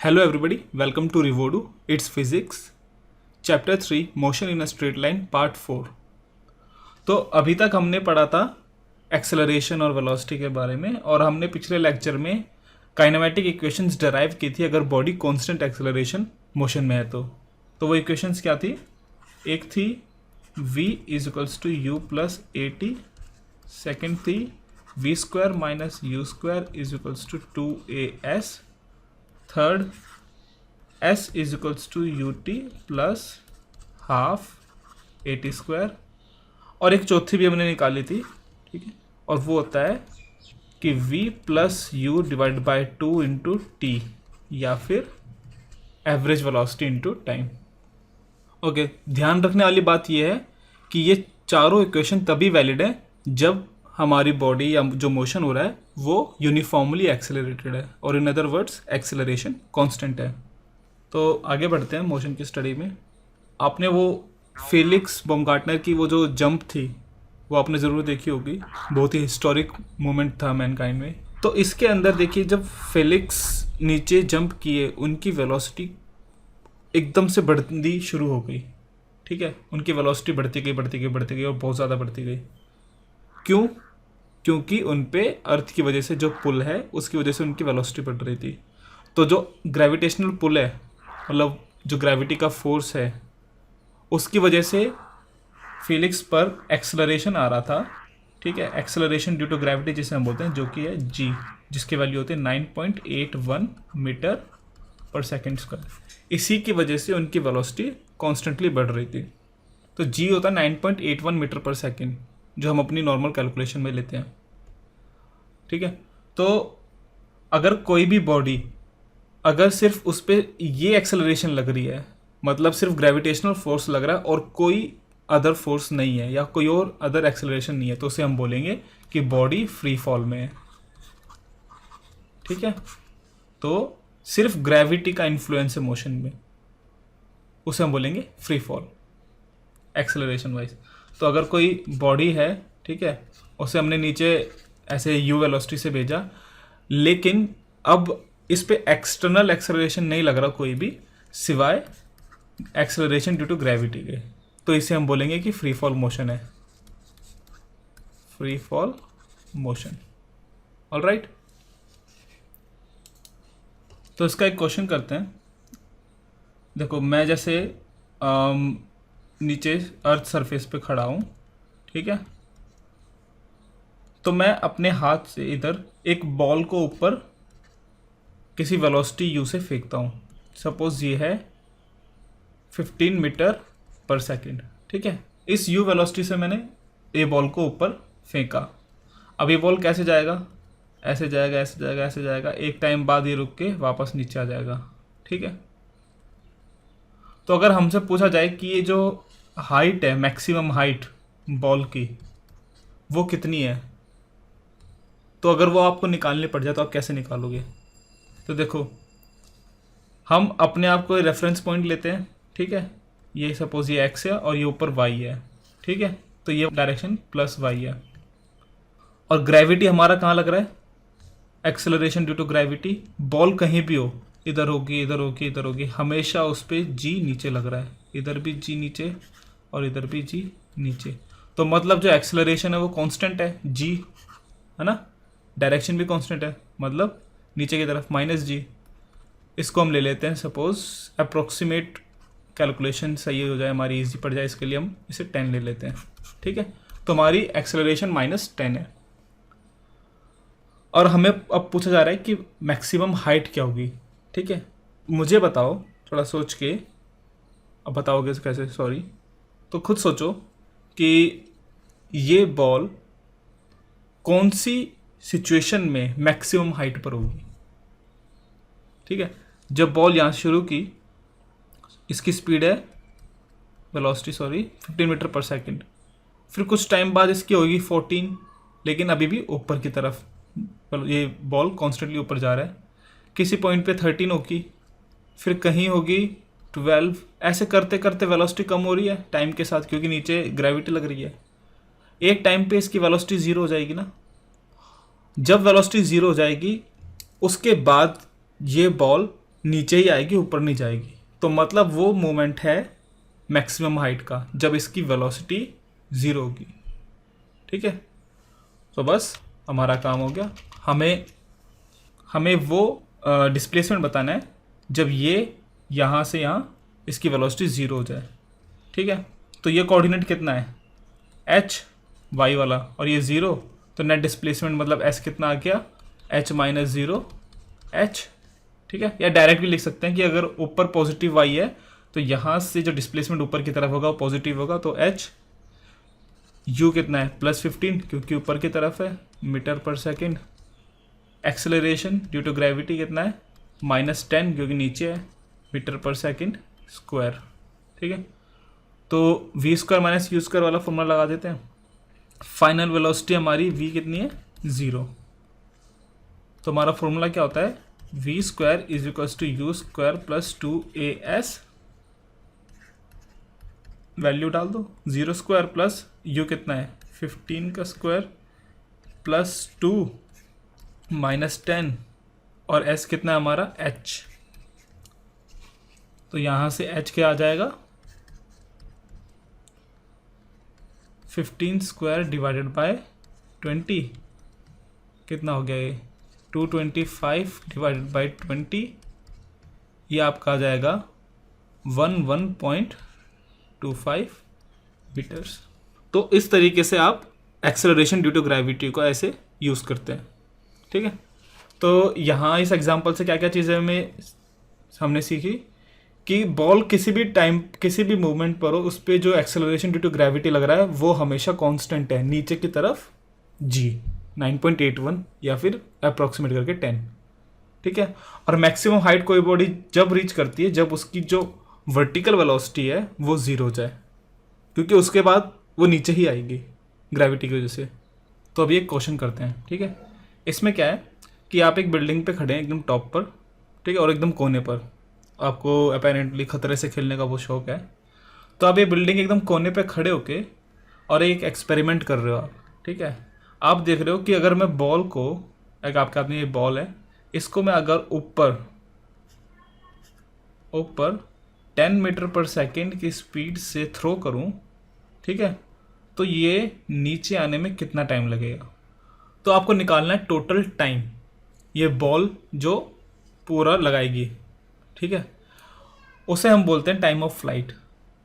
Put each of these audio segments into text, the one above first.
Hello everybody, welcome to Revodu. It's Physics, Chapter 3, Motion in a Straight Line, Part 4. तो अभी तक हमने पढ़ा था एक्सेलरेशन और वेलोसिटी के बारे में, और हमने पिछले लेक्चर में काइनेमेटिक इक्वेशंस डराइव की थी अगर बॉडी कांस्टेंट एक्सेलरेशन मोशन में है तो वो इक्वेशंस क्या थी? एक थी v is equals to u plus a t, second थी v square minus u square is equals to 2as, third s is equals to u t plus half a t square, और एक चौथी भी हमने निकाली थी, ठीक है, और वो होता है कि v plus you divide by 2 into T, या फिर average velocity into time. Okay, ध्यान रखने वाली बात यह है कि ये चारों इक्वेशन तभी वैलिड है जब हमारी बॉडी या जो मोशन हो रहा है वो यूनिफॉर्मली एक्सेलरेटेड है, और in other words acceleration constant है. तो आगे बढ़ते हैं मोशन की स्टडी में. आपने वो फेलिक्स बॉमगार्टनर की वो जो जंप थी वो आपने ज़रूर देखी होगी, बहुत ही हिस्टोरिक मोमेंट था मैनकाइंड में. तो इसके अंदर देखिए, जब फेलिक्स नीचे जंप किए उनकी वेलोसिटी एकदम से बढ़नी शुरू हो गई, ठीक है, उनकी वेलोसिटी बढ़ती गई और बहुत ज़्यादा बढ़ती गई. क्यों? क्योंकि उन पे अर्थ की वजह से जो पुल है उसकी वजह से उनकी वेलोसिटी बढ़ रही थी. तो जो ग्रेविटेशनल पुल है, मतलब जो ग्रेविटी का फोर्स है, उसकी वजह से फेलिक्स पर एक्सेलरेशन आ रहा था, ठीक है, एक्सेलरेशन ड्यू टू ग्रेविटी जिसे हम बोलते हैं, जो कि है g, जिसकी वैल्यू होती है 9.81 मीटर पर सेकेंड स्क्वायर. इसी की वजह से उनकी वेलोसिटी कॉन्स्टेंटली बढ़ रही थी. तो g होता है 9.81 मीटर पर सेकेंड, जो हम अपनी नॉर्मल कैलकुलेशन में लेते हैं, ठीक है. तो अगर कोई भी बॉडी, अगर सिर्फ उस पर ये एक्सेलरेशन लग रही है, मतलब सिर्फ ग्रेविटेशनल फोर्स लग रहा है और कोई अदर फोर्स नहीं है या कोई और अदर एक्सेलरेशन नहीं है, तो उसे हम बोलेंगे कि बॉडी फ्री फॉल में है, ठीक है. तो सिर्फ ग्रेविटी का इन्फ्लुएंस है मोशन में, उसे हम बोलेंगे फ्री फॉल एक्सेलरेशन वाइज. तो अगर कोई बॉडी है, ठीक है, उसे हमने नीचे ऐसे u वेलोसिटी से भेजा, लेकिन अब इस पे एक्सटर्नल एक्सेलरेशन नहीं लग रहा कोई भी, सिवाय एक्सेलरेशन ड्यू टू ग्रेविटी के, तो इसे हम बोलेंगे कि फ्री फॉल मोशन है, फ्री फॉल मोशन. ऑलराइट, तो इसका एक क्वेश्चन करते हैं. देखो, मैं जैसे नीचे अर्थ सरफेस पे खड़ा हूँ, ठीक है, तो मैं अपने हाथ से इधर एक बॉल को ऊपर किसी वेलोसिटी u से फेंकता हूँ. सपोज ये है 15 मीटर पर सेकेंड, ठीक है. इस u वेलोसिटी से मैंने ये बॉल को ऊपर फेंका. अब ये बॉल कैसे जाएगा? ऐसे जाएगा, ऐसे जाएगा, ऐसे जाएगा. एक टाइम बाद ये रुक के वापस नीचे आ जाएगा, ठीक है. तो अगर हमसे पूछा जाए कि ये जो हाइट है, मैक्सिमम हाइट बॉल की, वो कितनी है, तो अगर वो आपको निकालनी पड़ जाए तो आप कैसे निकालोगे? तो देखो, हम अपने आप को रेफरेंस पॉइंट लेते हैं, ठीक है. ये सपोज ये x है और ये ऊपर y है, ठीक है. तो ये डायरेक्शन प्लस y है, और ग्रेविटी हमारा कहाँ लग रहा है? Acceleration due to gravity. Ball कहीं भी हो, इधर होगी, इधर होगी, इधर होगी, हमेशा उस पर g नीचे लग रहा है. इधर भी g नीचे और इधर भी g नीचे. तो मतलब जो एक्सेलरेशन है वो कांस्टेंट है, g है ना. डायरेक्शन भी कांस्टेंट है, मतलब नीचे की तरफ माइनस g. इसको हम ले लेते हैं, सपोज अप्रोक्सीमेट कैलकुलेशन सही हो जाए, हमारी इजी पड़ जाए, इसके लिए हम इसे 10 ले लेते हैं, ठीक है. तो हमारी एक्सेलरेशन -10 है, और हमें अब पूछा जा रहा है कि मैक्सिमम हाइट क्या होगी, ठीक है. मुझे बताओ, थोड़ा सोच के, अब बताओगे कैसे, सॉरी, तो खुद सोचो कि ये बॉल कौन सी सिचुएशन में मैक्सिमम हाइट पर होगी, ठीक है. जब बॉल यहाँ से शुरू की, इसकी स्पीड है, वेलोसिटी सॉरी, 15 मीटर पर सेकंड. फिर कुछ टाइम बाद इसकी होगी 14, लेकिन अभी भी ऊपर की तरफ, ये बॉल कॉन्स्टेंटली ऊपर जा रहा है. किसी पॉइंट पे 13 होगी, फिर कहीं होगी 12. ऐसे करते करते वेलोसिटी कम हो रही है टाइम के साथ, क्योंकि नीचे ग्रेविटी लग रही है. एक टाइम पे इसकी वेलोसिटी 0 हो जाएगी ना. जब वेलोसिटी 0 हो जाएगी, उसके बाद ये बॉल नीचे ही आएगी, ऊपर नहीं जाएगी। तो मतलब वो मोमेंट है मैक्सिमम हाइट का जब इसकी वेलोसिटी 0 होगी। ठीक है, तो बस हमारा काम हो गया। हमें वो डिस्प्लेसमेंट बताना है जब ये यहाँ से यहाँ इसकी वेलोसिटी 0 हो जाए। ठीक है, तो ये कोऑर्डिनेट कितना है, h y वाला, और ये 0, तो नेट डिस्प्लेसमेंट मतलब s कितना आ गया, h माइनस 0 h। ठीक है, या डायरेक्ट भी लिख सकते हैं कि अगर ऊपर पॉजिटिव y है तो यहाँ से जो डिस्प्लेसमेंट ऊपर की तरफ होगा वो पॉजिटिव होगा, तो h u कितना है +15 क्योंकि ऊपर की तरफ है मीटर पर second. Acceleration due to gravity कितना है -10 क्योंकि नीचे है मीटर पर सेकेंड स्क्वायर। ठीक है, तो v square minus u square वाला फॉर्मूला लगा देते हैं। फाइनल वेलोसिटी हमारी v कितनी है 0, तो हमारा फॉर्मूला क्या होता है v square is equals to u square plus 2as, value डाल दो, 0 स्क्वायर प्लस u कितना है 15 का स्क्वायर प्लस 2 माइनस 10 और s कितना है हमारा h। तो यहाँ से h क्या आ जाएगा 15 स्क्वायर डिवाइडेड बाय 20 कितना हो गया ये 225 डिवाइडेड बाय 20, ये आपका आ जाएगा 11.25 मीटर्स। तो इस तरीके से आप एक्सेलरेशन ड्यू टू ग्रेविटी को ऐसे यूज़ करते हैं। ठीक है, तो यहाँ इस एग्जांपल से क्या क्या चीज़ें हमने सीखी कि बॉल किसी भी टाइम किसी भी मूवमेंट पर हो, उस पर जो एक्सेलरेशन ड्यू टू ग्रेविटी लग रहा है वो हमेशा कांस्टेंट है, नीचे की तरफ g 9.81 या फिर अप्रॉक्सीमेट करके 10। ठीक है, और मैक्सिमम हाइट कोई बॉडी जब रीच करती है जब उसकी जो वर्टिकल वेलोसिटी है वो 0 हो जाए, क्योंकि उसके बाद वो नीचे ही आएगी ग्रेविटी की वजह से। तो अभी एक क्वेश्चन करते हैं। ठीक है, इसमें क्या है कि आप एक बिल्डिंग पे खड़े हैं एकदम टॉप पर, ठीक है, और एकदम कोने पर, आपको अपेरेंटली खतरे से खेलने का वो शौक है। तो आप ये बिल्डिंग एकदम कोने पे खड़े होके और एक एक्सपेरिमेंट कर रहे हो आप। ठीक है, आप देख रहे हो कि अगर मैं बॉल को, एक आपके हाथ में ये बॉल है, इसको मैं अगर ऊपर 10 मीटर पर सेकेंड की स्पीड से थ्रो करूं, ठीक है, तो ये नीचे आने में कितना टाइम लगेगा। तो आपको निकालना है टोटल टाइम ये बॉल जो पूरा लगाएगी। ठीक है, उसे हम बोलते हैं टाइम ऑफ फ्लाइट।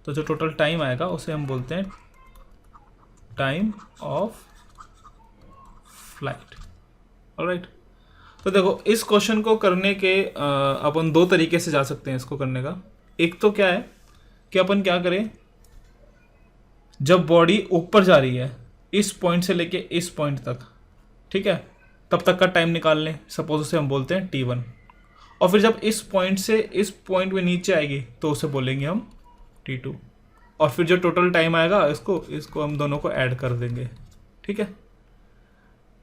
तो जो टोटल टाइम आएगा उसे हम बोलते हैं टाइम ऑफ फ्लाइट। ऑलराइट, तो देखो इस क्वेश्चन को करने के अपन 2 तरीके से जा सकते हैं इसको करने का। एक तो क्या है कि अपन क्या करें, जब बॉडी ऊपर जा रही है इस पॉइंट से लेके इस पॉइंट तक, ठीक है, तब तक का टाइम निकाल लें। सपोज उसे हम बोलते हैं t1, और फिर जब इस पॉइंट से इस पॉइंट में नीचे आएगी तो उसे बोलेंगे हम t2, और फिर जो टोटल टाइम आएगा इसको हम दोनों को ऐड कर देंगे। ठीक है,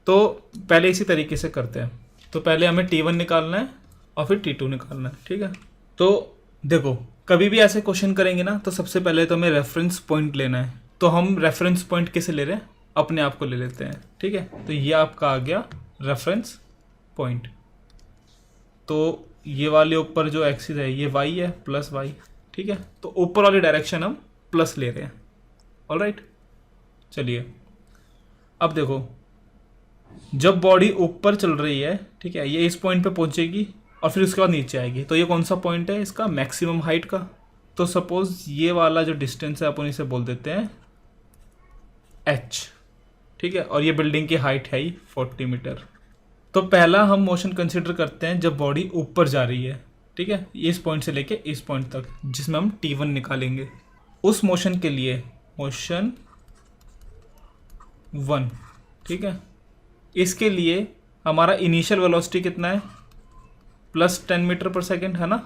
तो पहले इसी तरीके से करते हैं। तो पहले हमें t1 निकालना है और फिर t2 निकालना है। ठीक है, तो देखो कभी भी ऐसे क्वेश्चन करेंगे ना तो सबसे पहले तो हमें रेफरेंस पॉइंट लेना है। तो हम रेफरेंस पॉइंट कैसे ले रहे हैं, अपने आप को ले लेते हैं। ठीक है, तो ये आपका आ गया रेफरेंस पॉइंट। तो ये वाले ऊपर जो एक्सिस है ये y है प्लस y। ठीक है, तो ऊपर वाली डायरेक्शन हम प्लस ले रहे हैं। ऑलराइट, चलिए अब देखो जब बॉडी ऊपर चल रही है, ठीक है, ये इस पॉइंट पे पहुंचेगी और फिर उसके बाद नीचे आएगी। तो ये कौन सा पॉइंट है इसका, मैक्सिमम हाइट का। तो सपोज ये वाला जो डिस्टेंस है अपन इसे बोल देते हैं h। ठीक है, और ये बिल्डिंग की हाइट है ही 40 मीटर। तो पहला हम मोशन कंसिडर करते हैं जब बॉडी ऊपर जा रही है। ठीक है, इस पॉइंट से लेके इस पॉइंट तक, जिसमें हम t1 निकालेंगे। उस मोशन के लिए मोशन 1, ठीक है, इसके लिए हमारा इनिशियल वेलोसिटी कितना है +10 मीटर पर सेकेंड, है ना,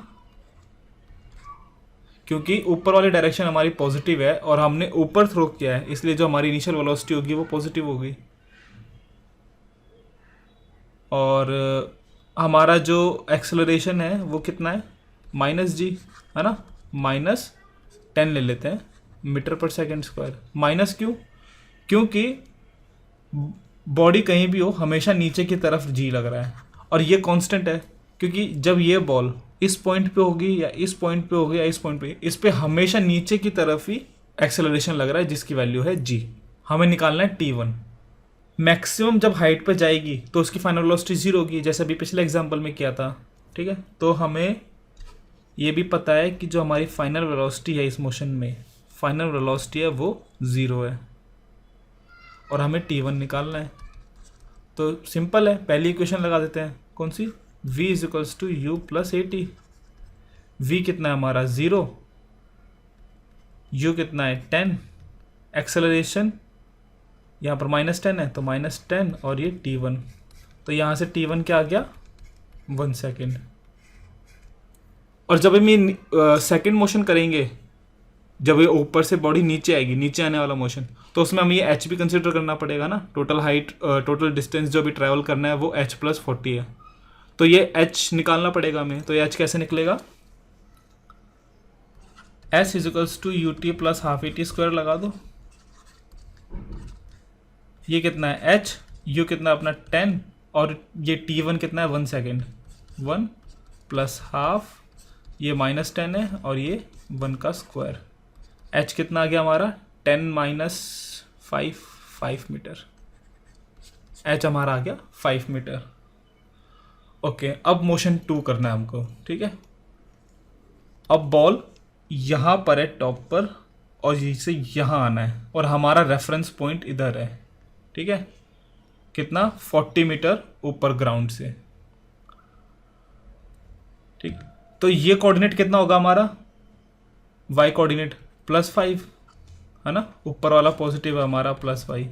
क्योंकि ऊपर वाली डायरेक्शन हमारी पॉजिटिव है और हमने ऊपर थ्रो किया है, इसलिए जो हमारी इनिशियल वेलोसिटी होगी वो पॉजिटिव होगी। और हमारा जो एक्सेलरेशन है वो कितना है -g, है ना, -10 ले लेते हैं मीटर पर सेकेंड स्क्वायर। माइनस क्यों, क्योंकि बॉडी कहीं भी हो हमेशा नीचे की तरफ g लग रहा है, और ये कांस्टेंट है क्योंकि जब ये बॉल इस पॉइंट पे होगी या इस पॉइंट पे होगी या इस पॉइंट पे, इस पे हमेशा नीचे की तरफ ही एक्सेलरेशन लग रहा है जिसकी वैल्यू है g। हमें निकालना है t1। मैक्सिमम जब हाइट पे जाएगी तो उसकी फाइनल वेलोसिटी 0 होगी, जैसे अभी पिछले एग्जांपल में किया था। ठीक है, तो हमें ये भी पता है कि जो हमारी फाइनल वेलोसिटी है इस मोशन में, फाइनल वेलोसिटी है वो 0 है और हमें t1 निकालना है। तो सिंपल है, पहली इक्वेशन लगा देते हैं। कौन सी? v is to u plus a t. v कितना है हमारा 0, u कितना है 10, एक्सेलरेशन यहाँ पर -10 है तो -10 और ये t1, तो यहाँ से t1 क्या आ गया 1 सेकेंड। और जब हम ये सेकेंड मोशन करेंगे, जब ये ऊपर से बॉडी नीचे आएगी, नीचे आने वाला मोशन, तो उसमें हमें ये h भी कंसिडर करना पड़ेगा ना। टोटल हाइट, टोटल डिस्टेंस जो भी ट्रैवल करना है वो h + 40 है, तो ये h निकालना पड़ेगा हमें। तो ये h कैसे निकलेगा? s is to u t plus half a t square लगा दो। ये कितना है h, u कितना है अपना 10 और ये t1 कितना है 1 सेकेंड, 1 प्लस हाफ, ये -10 है और ये 1 का स्क्वायर। h कितना आ गया हमारा 10 - 5 मीटर। h हमारा आ गया 5 मीटर। ओके, अब मोशन 2 करना है हमको। ठीक है, अब बॉल यहाँ पर है टॉप पर और इसे यहाँ आना है और हमारा रेफरेंस पॉइंट इधर है। ठीक है, कितना 40 मीटर ऊपर ग्राउंड से। ठीक, तो ये कोऑर्डिनेट कितना होगा हमारा, y कोऑर्डिनेट +5 है ना, ऊपर वाला पॉजिटिव है हमारा +5,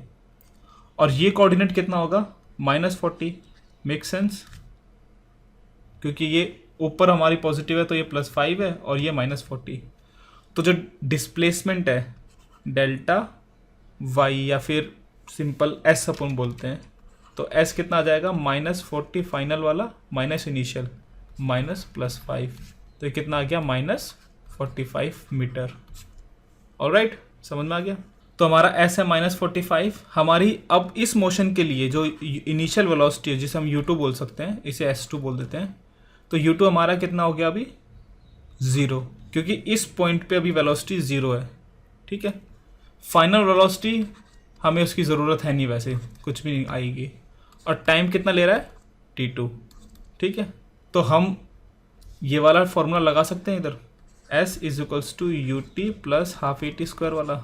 और ये कोऑर्डिनेट कितना होगा -40। मेक सेंस, क्योंकि ये ऊपर हमारी पॉजिटिव है तो ये +5 है और ये -40। तो जो डिस्प्लेसमेंट है डेल्टा y, या फिर सिंपल s अपन बोलते हैं, तो s कितना आ जाएगा -40 फाइनल वाला माइनस इनिशियल -+5, तो ये कितना आ गया -45 मीटर। ऑलराइट, समझ में आ गया। तो हमारा s है -45। हमारी अब इस मोशन के लिए जो इनिशियल वेलोसिटी है, जिसे हम u2 बोल सकते हैं, इसे s2 बोल देते हैं, तो u2 हमारा कितना हो गया अभी 0, क्योंकि इस पॉइंट पे अभी वेलोसिटी 0 है। ठीक है, फाइनल वेलोसिटी हमें उसकी ज़रूरत है नहीं, वैसे कुछ भी नहीं आएगी, और टाइम कितना ले रहा है t2। ठीक है, तो हम ये वाला फॉर्मूला लगा सकते हैं इधर, s is to u t plus half a t square वाला।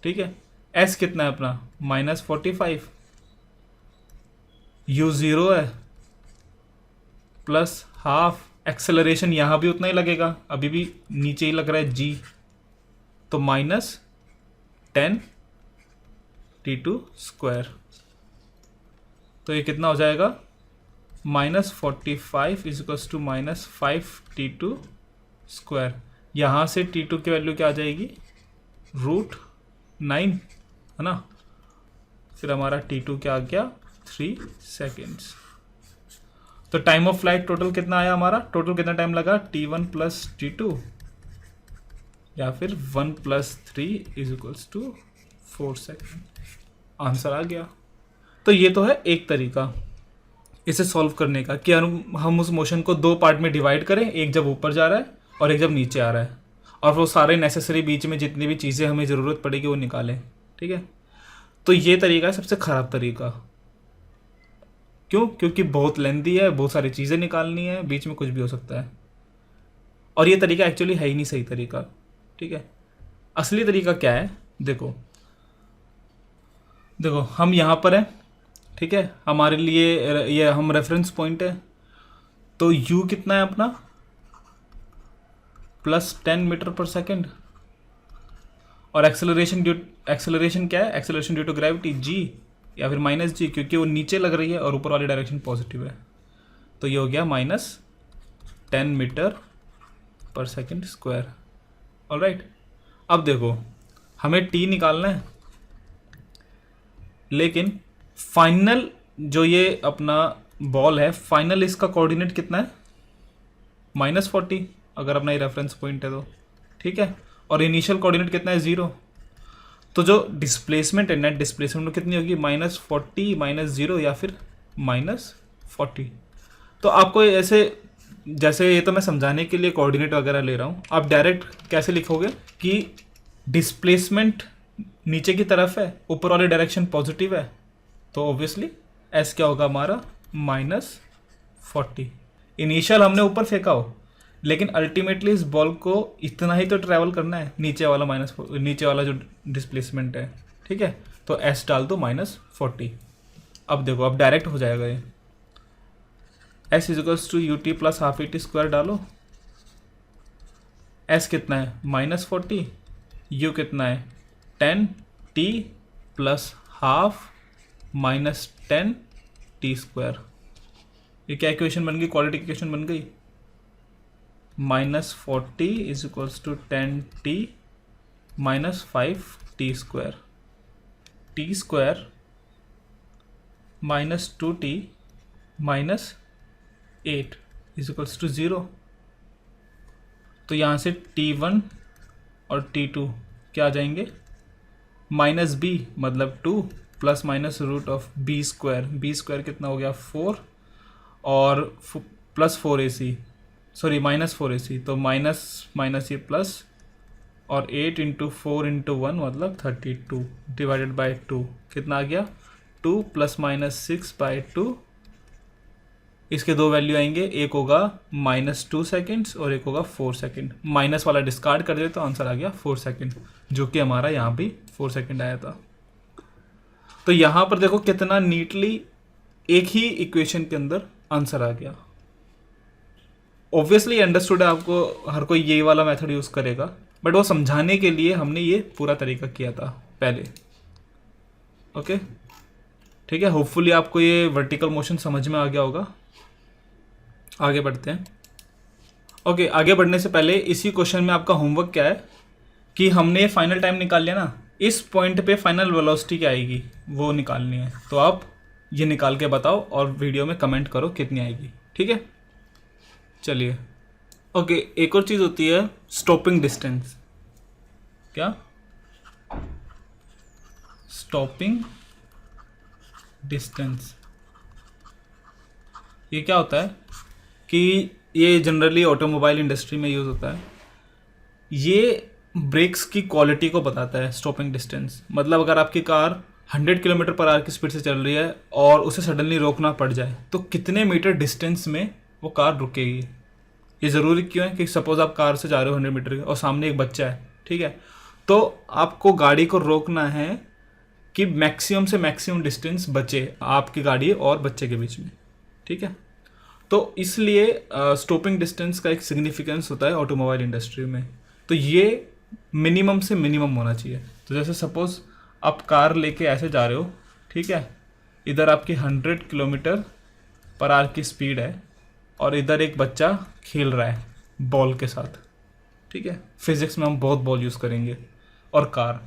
ठीक है, s कितना है अपना -45, u 0 है प्लस हाफ, एक्सेलरेशन यहाँ भी उतना ही लगेगा, अभी भी नीचे ही लग रहा है g, तो -10 t2 स्क्वायर, तो ये कितना हो जाएगा -45 इज टू -5 t2 स्क्वायर। यहाँ से t2 की वैल्यू क्या आ जाएगी √9 है ना, फिर हमारा t2 क्या आ गया 3 सेकेंड्स। तो टाइम ऑफ फ्लाइट टोटल कितना आया हमारा, टोटल कितना टाइम लगा t1 + t2, या फिर 1 + 3 इज टू 4 सेकेंड। आंसर आ गया। तो ये तो है एक तरीका इसे सॉल्व करने का, कि हम उस मोशन को 2 पार्ट में डिवाइड करें, एक जब ऊपर जा रहा है और एक जब नीचे आ रहा है, और वो सारे नेसेसरी बीच में जितनी भी चीज़ें हमें ज़रूरत पड़ेगी वो निकालें। ठीक है, तो ये तरीका है सबसे ख़राब तरीका। क्यों? क्योंकि बहुत लेंथी है, बहुत सारी चीज़ें निकालनी है, बीच में कुछ भी हो सकता है, और ये तरीका एक्चुअली है ही नहीं सही तरीका। ठीक है, असली तरीका क्या है, देखो हम यहाँ पर हैं। ठीक है, हमारे लिए ये हम रेफरेंस पॉइंट है, तो u कितना है अपना +10 मीटर पर सेकेंड, और एक्सेलरेशन क्या है, acceleration due to gravity g, या फिर -g, क्योंकि वो नीचे लग रही है और ऊपर वाली डायरेक्शन पॉजिटिव है, तो ये हो गया -10 मीटर पर सेकेंड स्क्वायर। ऑलराइट, अब देखो हमें t निकालना है, लेकिन फाइनल जो ये अपना बॉल है, फाइनल इसका कोऑर्डिनेट कितना है -40, अगर अपना ये रेफरेंस पॉइंट है तो। ठीक है, और इनिशियल कोऑर्डिनेट कितना है 0, तो जो डिस्प्लेसमेंट है, नेट डिस्प्लेसमेंट कितनी होगी -40 -0 या फिर -40। तो आपको ऐसे जैसे ये तो मैं समझाने के लिए कोऑर्डिनेट वगैरह ले रहा हूँ, आप डायरेक्ट कैसे लिखोगे कि डिस्प्लेसमेंट नीचे की तरफ है, ऊपर वाले डायरेक्शन पॉजिटिव है, तो ऑब्वियसली एस क्या होगा हमारा -40। इनिशियल हमने ऊपर फेंका हो, लेकिन अल्टीमेटली इस बॉल को इतना ही तो ट्रैवल करना है, नीचे वाला जो डिस्प्लेसमेंट है, ठीक है। तो एस डाल दो -40। अब देखो, अब डायरेक्ट हो जाएगा ये, s is equals to u t plus half a t square डालो। एस कितना है -40, यू कितना है 10 t plus half -10 t square. ये क्या इक्वेशन बन गई, क्वालिटी इक्वेशन बन गई। -40 is equals to 10 t -5 t square. T square -2t -8 is equals to 0। तो यहाँ से T1 और T2 क्या आ जाएंगे, -b मतलब 2 plus minus root of b square कितना हो गया 4 और प्लस 4ac, सॉरी -4ac, तो माइनस ये प्लस और 8 इंटू 4 इंटू 1 मतलब 32 डिवाइडेड बाई 2 कितना आ गया 2 प्लस -6/2। इसके दो वैल्यू आएंगे, एक होगा -2 सेकेंड्स और एक होगा 4 सेकेंड। माइनस वाला डिस्कार्ड कर दे तो आंसर आ गया 4 सेकेंड, जो कि हमारा यहाँ भी 4 सेकेंड आया था। तो यहाँ पर देखो कितना नीटली एक ही इक्वेशन के अंदर आंसर आ गया। ऑब्वियसली अंडरस्टूड है, आपको हर कोई ये वाला मेथड यूज़ करेगा, बट वो समझाने के लिए हमने ये पूरा तरीका किया था पहले। ओके ठीक है, होपफुली आपको ये वर्टिकल मोशन समझ में आ गया होगा। आगे बढ़ते हैं। ओके आगे बढ़ने से पहले इसी क्वेश्चन में आपका होमवर्क क्या है कि हमने फाइनल टाइम निकाल लिया ना, इस पॉइंट पे फाइनल वेलोसिटी क्या आएगी वो निकालनी है। तो आप ये निकाल के बताओ और वीडियो में कमेंट करो कितनी आएगी, ठीक है। चलिए ओके, एक और चीज़ होती है स्टॉपिंग डिस्टेंस। क्या स्टॉपिंग डिस्टेंस, ये क्या होता है कि ये जनरली ऑटोमोबाइल इंडस्ट्री में यूज़ होता है। ये ब्रेक्स की क्वालिटी को बताता है स्टॉपिंग डिस्टेंस। मतलब अगर आपकी कार 100 किलोमीटर/आवर की स्पीड से चल रही है और उसे सडनली रोकना पड़ जाए तो कितने मीटर डिस्टेंस में वो कार रुकेगी। ये ज़रूरी क्यों है कि सपोज़ आप कार से जा रहे हो 100 मीटर और सामने एक बच्चा है, ठीक है, तो आपको गाड़ी को रोकना है कि मैक्सिमम से मैक्सिमम डिस्टेंस बचे आपकी गाड़ी और बच्चे के बीच में, ठीक है। तो इसलिए स्टॉपिंग डिस्टेंस का एक सिग्निफिकेंस होता है ऑटोमोबाइल इंडस्ट्री में। तो ये मिनिमम से मिनिमम होना चाहिए। तो जैसे सपोज़ आप कार लेके ऐसे जा रहे हो, ठीक है, इधर आपकी 100 किलोमीटर/आवर की स्पीड है और इधर एक बच्चा खेल रहा है बॉल के साथ, ठीक है। फिजिक्स में हम बहुत बॉल यूज़ करेंगे और कार।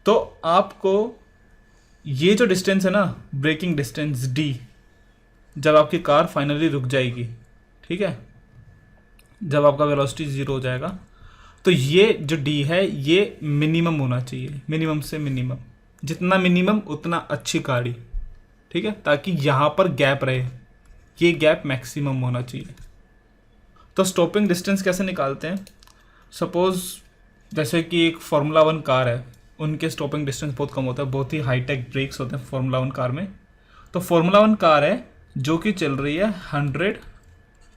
तो आपको ये जो डिस्टेंस है ना, ब्रेकिंग डिस्टेंस d, जब आपकी कार फाइनली रुक जाएगी, ठीक है, जब आपका वेलोसिटी 0 हो जाएगा, तो ये जो d है ये मिनिमम होना चाहिए, मिनिमम से मिनिमम। जितना मिनिमम उतना अच्छी गाड़ी, ठीक है, ताकि यहाँ पर गैप रहे, ये गैप मैक्सिमम होना चाहिए। तो स्टॉपिंग डिस्टेंस कैसे निकालते हैं। सपोज़ जैसे कि एक फार्मूला 1 कार है, उनके स्टॉपिंग डिस्टेंस बहुत कम होता है, बहुत ही हाईटेक ब्रेक्स होते हैं फार्मूला 1 कार में। तो फार्मूला 1 कार है जो कि चल रही है 100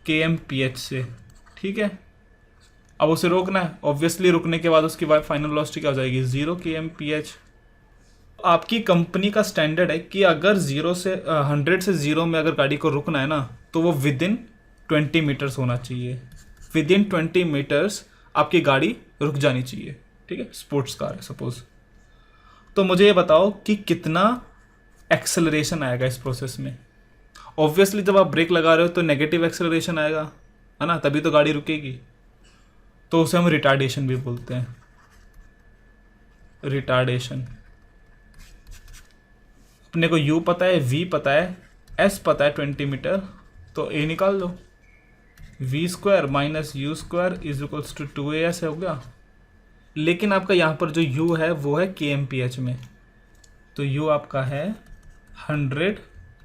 kmph से, ठीक है। अब उसे रोकना है, ऑब्वियसली रुकने के बाद उसकी फाइनल वेलोसिटी क्या हो जाएगी 0 kmph। आपकी कंपनी का स्टैंडर्ड है कि अगर 100 से 0 में अगर गाड़ी को रुकना है ना, तो वो विदिन 20 मीटर्स होना चाहिए। विदिन 20 मीटर्स आपकी गाड़ी रुक जानी चाहिए, ठीक है। स्पोर्ट्स कार है सपोज। तो मुझे ये बताओ कि कितना एक्सेलरेशन आएगा इस प्रोसेस में। ऑब्वियसली जब आप ब्रेक लगा रहे हो तो नेगेटिव एक्सेलरेशन आएगा, है ना, तभी तो गाड़ी रुकेगी। तो उसे हम रिटार्डेशन भी बोलते हैं, रिटार्डेशन। अपने को u पता है, v पता है, s पता है 20 मीटर, तो a निकाल दो। v² minus u² is equals to 2as हो गया। लेकिन आपका यहाँ पर जो u है वो है kmph में, तो u आपका है 100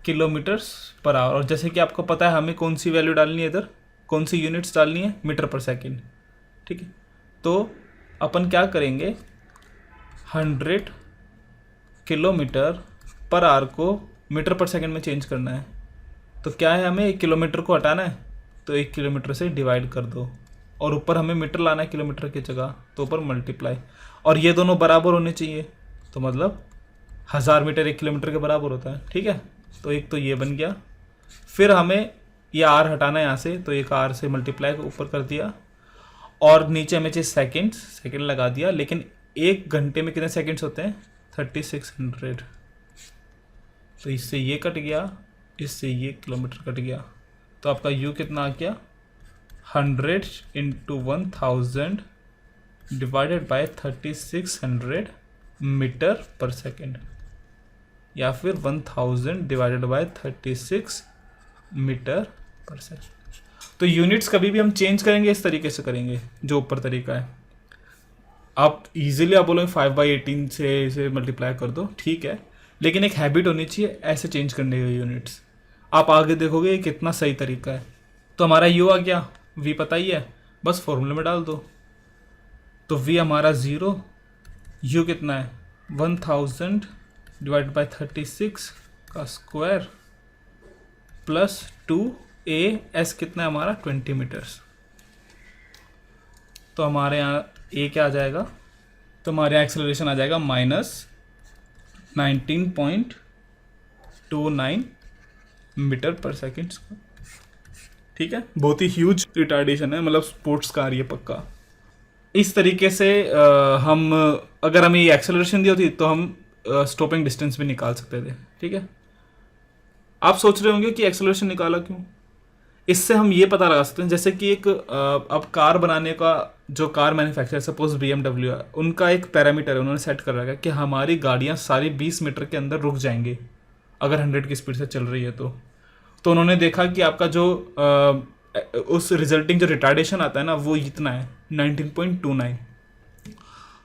किलोमीटर्स/आवर। और जैसे कि आपको पता है हमें कौन सी वैल्यू डालनी है इधर, कौन सी यूनिट्स डालनी है, मीटर पर सेकेंड, ठीक है। तो अपन क्या करेंगे, 100 किलोमीटर पर आवर को मीटर पर सेकेंड में चेंज करना है। तो क्या है, हमें 1 किलोमीटर को हटाना है, तो 1 किलोमीटर से डिवाइड कर दो, और ऊपर हमें मीटर लाना है किलोमीटर की जगह, तो ऊपर मल्टीप्लाई, और ये दोनों बराबर होने चाहिए, तो मतलब 1000 मीटर 1 किलोमीटर के बराबर होता है, ठीक है। तो एक तो ये बन गया, फिर हमें ये आर हटाना है यहाँ से, तो एक आर से मल्टीप्लाई ऊपर कर दिया, और नीचे हमें चाहिए सेकेंड लगा दिया। लेकिन 1 घंटे में कितने सेकेंड्स होते हैं, 3600, तो इससे ये कट गया, इससे ये किलोमीटर कट गया, तो आपका यू कितना आ गया, 100 × 1000 डिवाइडेड बाय 3600 मीटर पर सेकेंड, या फिर 1000 डिवाइडेड बाय 36 मीटर पर सेकेंड। तो यूनिट्स कभी भी हम चेंज करेंगे इस तरीके से करेंगे, जो ऊपर तरीका है। आप इजीली आप बोलोगे 5/18 से इसे मल्टीप्लाई कर दो, ठीक है, लेकिन एक हैबिट होनी चाहिए ऐसे चेंज करने की यूनिट्स। आप आगे देखोगे कितना सही तरीका है। तो हमारा यू आ गया, वी पता ही है, बस फॉर्मूले में डाल दो। तो वी हमारा 0, यू कितना है 1000 डिवाइड बाय 36 का स्क्वायर प्लस 2a, एस कितना है हमारा 20 मीटर्स। तो हमारे यहाँ ए क्या आ जाएगा, तो हमारे यहाँ एक्सेलरेशन आ जाएगा -19.29 मीटर पर सेकेंड, ठीक है। बहुत ही ह्यूज रिटार्डेशन है, मतलब स्पोर्ट्स कार ये पक्का। इस तरीके से हम अगर हमें ये एक्सेलरेशन दी होती तो हम स्टॉपिंग डिस्टेंस भी निकाल सकते थे, ठीक है। आप सोच रहे होंगे कि एक्सेलरेशन निकाला क्यों, इससे हम ये पता लगा सकते हैं, जैसे कि एक अब कार बनाने का जो कार मैन्युफैक्चरर सपोज BMW है, उनका एक पैरामीटर है, उन्होंने सेट कर रखा है कि हमारी गाड़ियाँ सारी 20 मीटर के अंदर रुक जाएंगी अगर 100 की स्पीड से चल रही है। तो उन्होंने देखा कि आपका जो उस रिजल्टिंग जो रिटार्डेशन आता है ना, वो इतना है 19.29।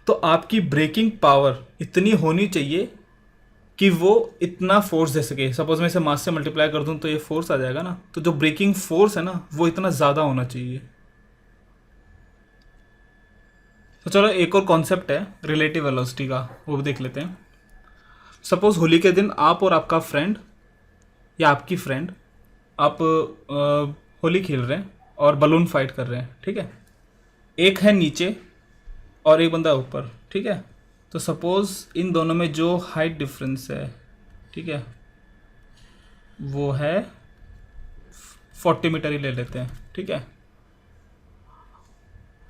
तो आपकी ब्रेकिंग पावर इतनी होनी चाहिए कि वो इतना फोर्स दे सके। सपोज मैं इसे मास से मल्टीप्लाई कर दूं तो ये फोर्स आ जाएगा ना, तो जो ब्रेकिंग फोर्स है ना वो इतना ज़्यादा होना चाहिए। तो चलो एक और कॉन्सेप्ट है रिलेटिव वेलोसिटी का, वो भी देख लेते हैं। सपोज होली के दिन आप और आपका फ्रेंड या आपकी फ्रेंड आप होली खेल रहे हैं और बलून फाइट कर रहे हैं, ठीक है। एक है नीचे और एक बंदा ऊपर, ठीक है। तो सपोज इन दोनों में जो हाइट डिफरेंस है, ठीक है, वो है 40 मीटर ही ले लेते हैं, ठीक है।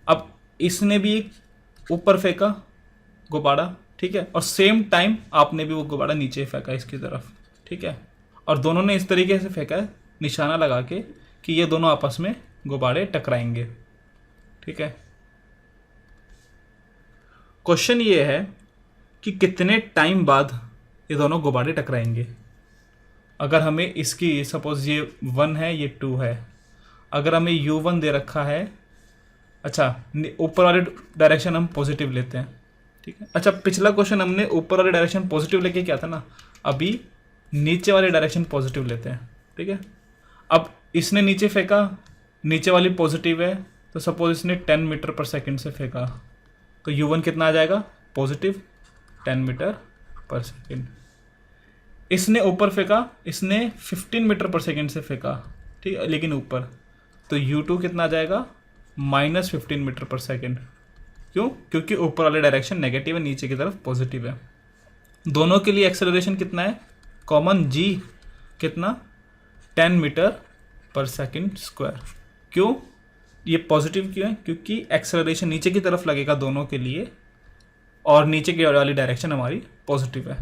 अब इसने भी ऊपर फेंका गुब्बारा, ठीक है, और सेम टाइम आपने भी वो गुब्बारा नीचे फेंका इसकी तरफ, ठीक है। और दोनों ने इस तरीके से फेंका है निशाना लगा के कि ये दोनों आपस में गुब्बारे टकराएंगे, ठीक है। क्वेश्चन ये है कि कितने टाइम बाद ये दोनों गुब्बारे टकराएंगे। अगर हमें इसकी सपोज ये 1 है ये 2 है, अगर हमें U1 दे रखा है, अच्छा ऊपर वाले डायरेक्शन हम पॉजिटिव लेते हैं, ठीक है। अच्छा पिछला क्वेश्चन हमने ऊपर वाले डायरेक्शन पॉजिटिव लेके क्या था ना, अभी नीचे वाले डायरेक्शन पॉजिटिव लेते हैं, ठीक है। अब इसने नीचे फेंका, नीचे वाली पॉजिटिव है, तो सपोज इसने 10 मीटर पर सेकेंड से फेंका, तो U1 कितना आ जाएगा पॉजिटिव 10 मीटर पर सेकेंड। इसने ऊपर फेंका, इसने 15 मीटर पर सेकेंड से फेंका, ठीक है, लेकिन ऊपर, तो U2 कितना आ जाएगा -15 मीटर पर सेकेंड। क्यों? क्योंकि ऊपर वाले डायरेक्शन नेगेटिव है, नीचे की तरफ पॉजिटिव है। दोनों के लिए एक्सेलरेशन कितना है कॉमन, G कितना 10 मीटर पर सेकेंड स्क्वायर। क्यों ये पॉजिटिव क्यों है? क्योंकि एक्सेलरेशन नीचे की तरफ लगेगा दोनों के लिए, और नीचे की वाली डायरेक्शन हमारी पॉजिटिव है।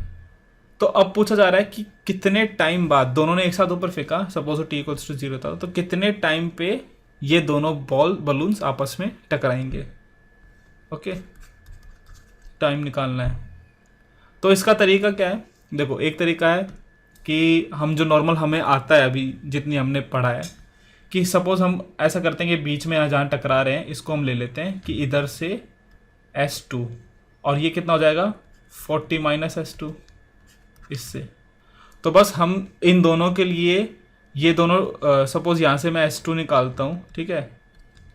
तो अब पूछा जा रहा है कि कितने टाइम बाद, दोनों ने एक साथ ऊपर फेंका, सपोज T=0 था, तो कितने टाइम पे ये दोनों बलून्स आपस में टकराएंगे। ओके, टाइम निकालना है। तो इसका तरीका क्या है, देखो एक तरीका है कि हम जो नॉर्मल हमें आता है अभी जितनी हमने पढ़ा है, कि सपोज हम ऐसा करते हैं कि बीच में जहाँ टकरा रहे हैं इसको हम ले लेते हैं कि इधर से S2, और ये कितना हो जाएगा 40 - S2 इससे। तो बस हम इन दोनों के लिए ये दोनों सपोज यहाँ से मैं S2 निकालता हूँ, ठीक है,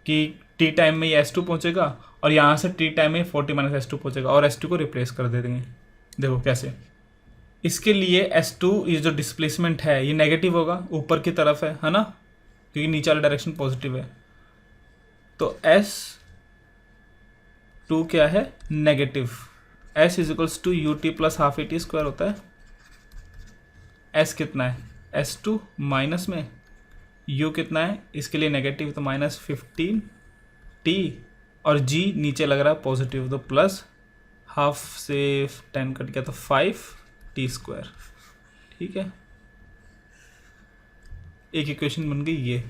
कि टी टाइम में ये S2 पहुँचेगा और यहाँ से टी टाइम में 40 माइनस S2 पहुँचेगा और S2 को रिप्लेस कर दे देंगे। देखो कैसे, इसके लिए S2 ये जो डिस्प्लेसमेंट है ये नेगेटिव होगा, ऊपर की तरफ है ना, क्योंकि नीचे वाला डायरेक्शन पॉजिटिव है। तो S2 क्या है, negative. S is equals to u t plus half a t square होता है। S कितना है, S2 माइनस में U कितना है, इसके लिए नेगेटिव तो माइनस 15 t और G नीचे लग रहा है पॉजिटिव, तो प्लस हाफ से 10 कट गया तो 5 t स्क्वायर। ठीक है, एक इक्वेशन बन गई ये।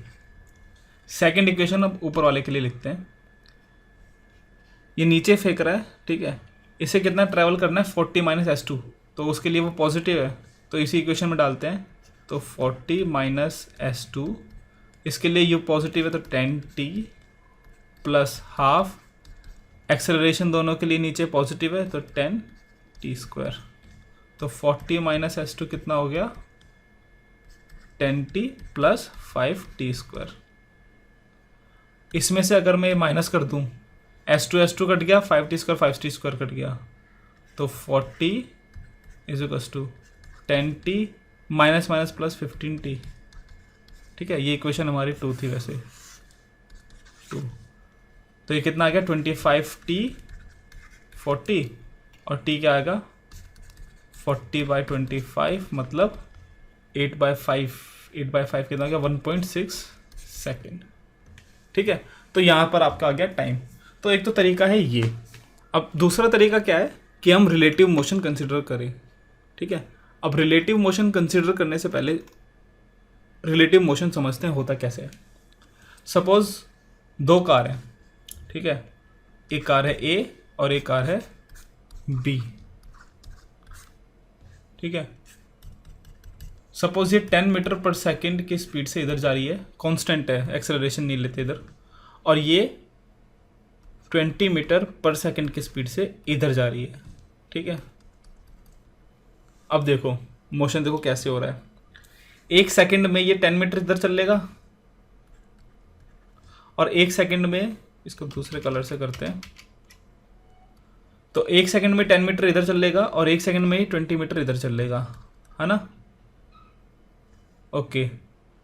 सेकंड इक्वेशन अब ऊपर वाले के लिए लिखते हैं। ये नीचे फेंक रहा है, ठीक है, इसे कितना ट्रैवल करना है 40 माइनस S2, तो उसके लिए वो पॉजिटिव है, तो इसी इक्वेशन में डालते हैं। तो 40 माइनस S2, इसके लिए U पॉजिटिव है तो 10t प्लस हाफ, एक्सेलरेशन दोनों के लिए नीचे पॉजिटिव है तो 10t स्क्वायर। तो 40 माइनस S2 कितना हो गया, 10t प्लस 5t स्क्वायर। इसमें से अगर मैं माइनस कर दूं, S2 कट गया, 5t square 5t square cut गया, तो 40 is equals to 10t minus minus plus 15t। ठीक है, ये इक्वेशन हमारी 2 थी वैसे 2। तो ये कितना आ गया 25t 40 और t क्या आएगा 40/25 मतलब 8/5 कितना आ गया 1.6 सेकेंड। ठीक है, तो यहाँ पर आपका आ गया टाइम। तो एक तो तरीका है ये। अब दूसरा तरीका क्या है कि हम रिलेटिव मोशन कंसिडर करें। ठीक है, अब रिलेटिव मोशन कंसिडर करने से पहले रिलेटिव मोशन समझते हैं होता कैसे है। सपोज 2 कार हैं, ठीक है, एक कार है A और एक कार है B। ठीक है, सपोज ये 10 मीटर पर सेकेंड की स्पीड से इधर जा रही है, कांस्टेंट है, एक्सेलरेशन नहीं लेते इधर, और ये 20 मीटर पर सेकेंड की स्पीड से इधर जा रही है। ठीक है, अब देखो मोशन देखो कैसे हो रहा है। 1 सेकेंड में ये 10 मीटर इधर चलेगा और 1 सेकेंड में, इसको दूसरे कलर से करते हैं, तो 1 सेकेंड में 10 मीटर इधर चलेगा और 1 सेकेंड में 20 मीटर इधर चलेगा, है ना। ओके,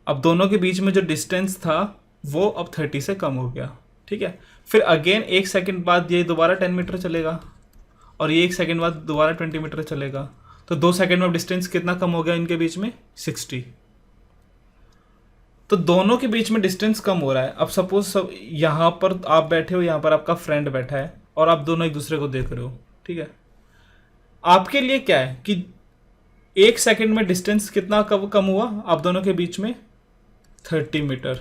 अब दोनों के बीच में जो डिस्टेंस था वो अब 30 से कम हो गया। ठीक है, फिर अगेन 1 सेकेंड बाद ये दोबारा 10 मीटर चलेगा और ये 1 सेकेंड बाद दोबारा 20 मीटर चलेगा, तो 2 सेकेंड में डिस्टेंस कितना कम हो गया इनके बीच में 60। तो दोनों के बीच में डिस्टेंस कम हो रहा है। अब सपोज सब यहाँ पर आप बैठे हो, यहाँ पर आपका फ्रेंड बैठा है और आप दोनों एक दूसरे को देख रहे हो। ठीक है, आपके लिए क्या है कि 1 सेकेंड में डिस्टेंस कितना कम हुआ आप दोनों के बीच में 30 मीटर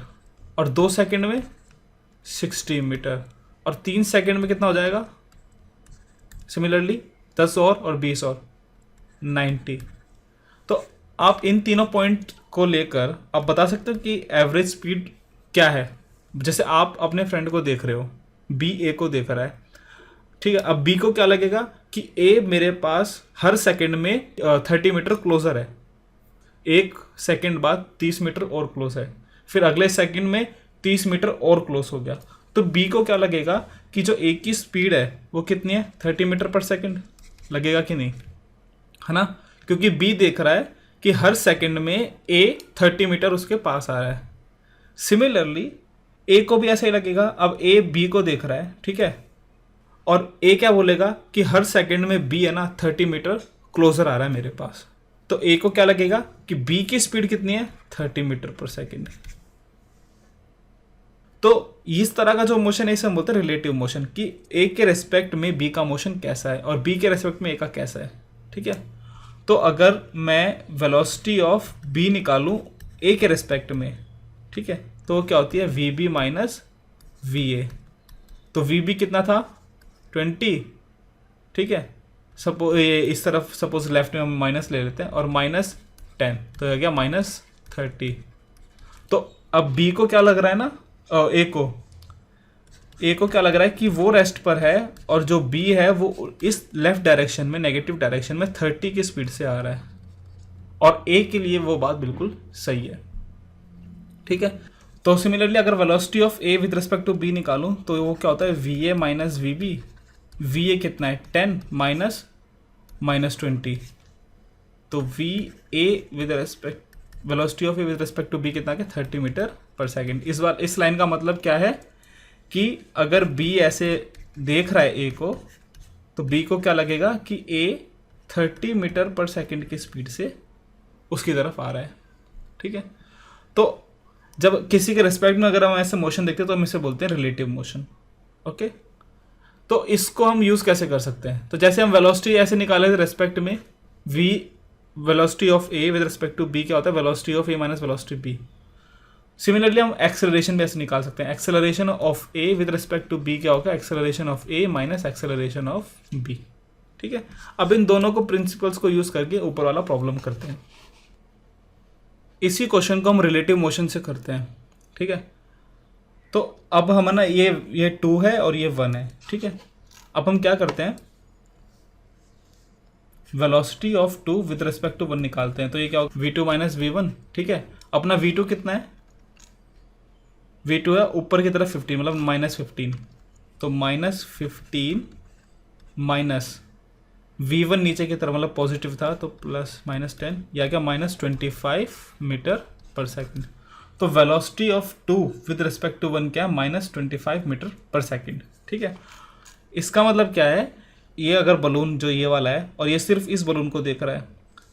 और 2 सेकेंड में 60 मीटर और 3 सेकेंड में कितना हो जाएगा, सिमिलरली 10 और 20 और 90। तो आप इन तीनों पॉइंट को लेकर आप बता सकते हो कि एवरेज स्पीड क्या है। जैसे आप अपने फ्रेंड को देख रहे हो, बी ए को देख रहा है, ठीक है, अब बी को क्या लगेगा कि ए मेरे पास हर सेकंड में 30 मीटर क्लोजर है, 1 सेकंड बाद 30 मीटर और क्लोज है, फिर अगले सेकंड में 30 मीटर और क्लोज हो गया। तो बी को क्या लगेगा कि जो ए की स्पीड है वो कितनी है 30 मीटर पर सेकंड, लगेगा कि नहीं, है ना, क्योंकि बी देख रहा है कि हर सेकंड में ए 30 मीटर उसके पास आ रहा है। सिमिलरली ए को भी ऐसा ही लगेगा। अब ए बी को देख रहा है, ठीक है, और ए क्या बोलेगा कि हर सेकंड में बी है ना 30 मीटर क्लोजर आ रहा है मेरे पास, तो ए को क्या लगेगा कि बी की स्पीड कितनी है 30 मीटर पर सेकंड। तो इस तरह का जो मोशन है इसे हम बोलते हैं रिलेटिव मोशन, कि ए के रेस्पेक्ट में बी का मोशन कैसा है और बी के रेस्पेक्ट में ए का कैसा है। ठीक है, तो अगर मैं वेलोसिटी ऑफ बी निकालूं ए के रेस्पेक्ट में, ठीक है, तो क्या होती है v b minus v a. तो वी बी कितना था 20, ठीक है, सपोज इस तरफ सपोज लेफ्ट में हम माइनस ले लेते हैं और माइनस 10, तो हो गया माइनस 30। तो अब बी को क्या लग रहा है ना, ए को क्या लग रहा है कि वो रेस्ट पर है और जो बी है वो इस लेफ्ट डायरेक्शन में, नेगेटिव डायरेक्शन में 30 की स्पीड से आ रहा है, और ए के लिए वो बात बिल्कुल सही है। ठीक है। तो सिमिलरली अगर velocity of a with respect to b निकालूं तो वो क्या होता है, v a minus v b. V a कितना है 10 माइनस -20, तो v a with respect velocity of a with respect to b कितना है 30 मीटर पर सेकेंड। इस बार इस लाइन का मतलब क्या है कि अगर बी ऐसे देख रहा है ए को, तो बी को क्या लगेगा कि ए 30 मीटर पर सेकेंड की स्पीड से उसकी तरफ आ रहा है। ठीक है, तो जब किसी के रिस्पेक्ट में अगर हम ऐसे मोशन देखते हैं तो हम इसे बोलते हैं रिलेटिव मोशन। ओके, तो इसको हम यूज़ कैसे कर सकते हैं, तो जैसे हम वेलोसिटी ऐसे निकाले थे रिस्पेक्ट में, v velocity of a with respect to b क्या होता है, velocity of a minus velocity b. Similarly हम एक्सेलरेशन भी ऐसे निकाल सकते हैं, acceleration of a with respect to b क्या होगा, acceleration of a minus acceleration of b. ठीक है, अब इन दोनों को प्रिंसिपल्स को यूज करके ऊपर वाला प्रॉब्लम करते हैं। इसी क्वेश्चन को हम रिलेटिव मोशन से करते हैं। ठीक है, तो अब हम ना ये 2 है और ये 1 है। ठीक है, अब हम क्या करते हैं, velocity of 2 with respect to 1 निकालते हैं। तो ये क्या होगा, v2 माइनस v1। ठीक है, अपना v2 कितना है, v2 है ऊपर की तरफ 15 मतलब -15, तो -15 माइनस v1 नीचे की तरफ मतलब पॉजिटिव था तो +-10 या क्या -25 मीटर पर सेकेंड। तो velocity of 2 with respect to 1 क्या है, -25 मीटर पर सेकेंड। ठीक है, इसका मतलब क्या है, ये अगर बलून जो ये वाला है और ये सिर्फ इस बलून को देख रहा है,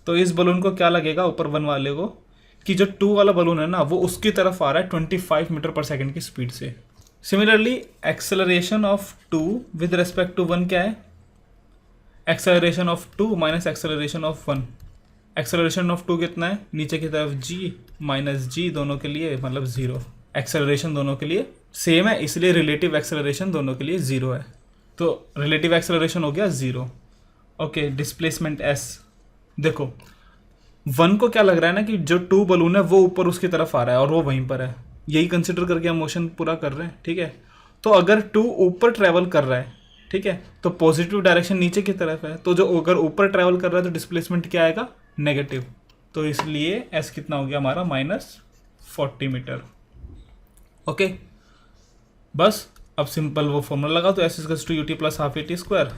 तो इस बलून को क्या लगेगा ऊपर 1 वाले को कि जो 2 वाला बलून है ना वो उसकी तरफ आ रहा है 25 मीटर पर सेकेंड की स्पीड से। Similarly acceleration of 2 with respect to 1 क्या है, acceleration of 2 minus acceleration of 1। Acceleration of 2 कितना है, नीचे की तरफ g माइनस g, दोनों के लिए मतलब 0। एक्सेलरेशन दोनों के लिए सेम है, इसलिए रिलेटिव एक्सेलरेशन दोनों के लिए 0 है। तो रिलेटिव एक्सेलरेशन हो गया 0। ओके, डिस्प्लेसमेंट s, देखो 1 को क्या लग रहा है ना कि जो 2 बलून है वो ऊपर उसकी तरफ आ रहा है और वो वहीं पर है, यही कंसिडर करके हम मोशन पूरा कर रहे हैं। ठीक है, तो अगर 2 ऊपर ट्रैवल कर रहा है, ठीक है, तो पॉजिटिव डायरेक्शन नीचे की तरफ है, तो जो अगर ऊपर ट्रैवल कर रहा है तो डिस्प्लेसमेंट क्या आएगा, नेगेटिव। तो इसलिए s कितना हो गया हमारा -40 मीटर। ओके, बस अब सिंपल वो फॉर्मूला लगा, तो s = ut + ½ at²।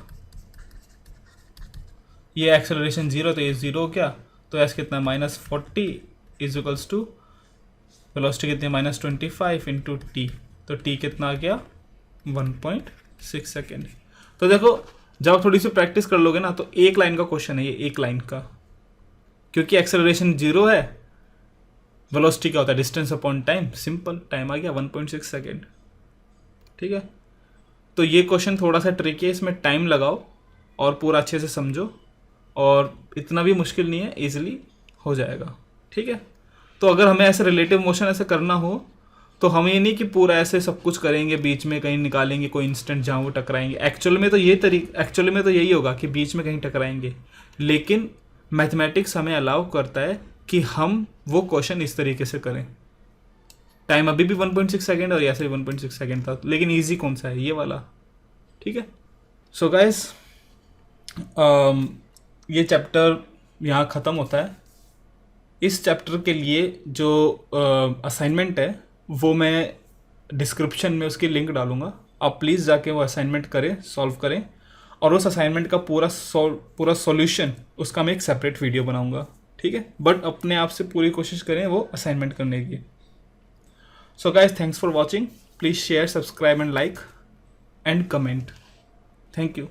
ये एक्सेलरेशन 0 तो ये 0 हो गया, तो s कितना -40 = वेलोसिटी कितनी -25 इंटू टी, तो t कितना आ गया 1.6 सेकेंड। तो देखो जब आप थोड़ी सी प्रैक्टिस कर लोगे ना तो एक लाइन का क्वेश्चन है ये, एक लाइन का, क्योंकि एक्सेलरेशन 0 है, वेलोसिटी क्या होता है, distance upon time, simple time आ गया 1.6 सेकेंड। ठीक है, तो ये क्वेश्चन थोड़ा सा ट्रिकी है, इसमें टाइम लगाओ और पूरा अच्छे से समझो, और इतना भी मुश्किल नहीं है, इजीली हो जाएगा। ठीक है, तो अगर हमें ऐसे रिलेटिव मोशन ऐसे करना हो तो हम ये नहीं कि पूरा ऐसे सब कुछ करेंगे, बीच में कहीं निकालेंगे कोई इंस्टेंट जहाँ वो टकराएंगे। एक्चुअल में तो यही होगा कि बीच में कहीं टकराएंगे, लेकिन मैथमेटिक्स हमें अलाउ करता है कि हम वो क्वेश्चन इस तरीके से करें। टाइम अभी भी 1.6 सेकेंड और ऐसे भी 1.6 सेकेंड था, लेकिन ईजी कौन सा है, ये वाला। ठीक है, सो गाइस ये चैप्टर यहाँ ख़त्म होता है। इस चैप्टर के लिए जो असाइनमेंट है वो मैं डिस्क्रिप्शन में उसकी लिंक डालूँगा, आप प्लीज़ जाके वो असाइनमेंट करें, सॉल्व करें, और उस असाइनमेंट का पूरा सॉल्यूशन उसका मैं एक सेपरेट वीडियो बनाऊँगा। ठीक है, बट अपने आप से पूरी कोशिश करें वो असाइनमेंट करने की। So guys, thanks for watching, please share, subscribe and like and comment. Thank you.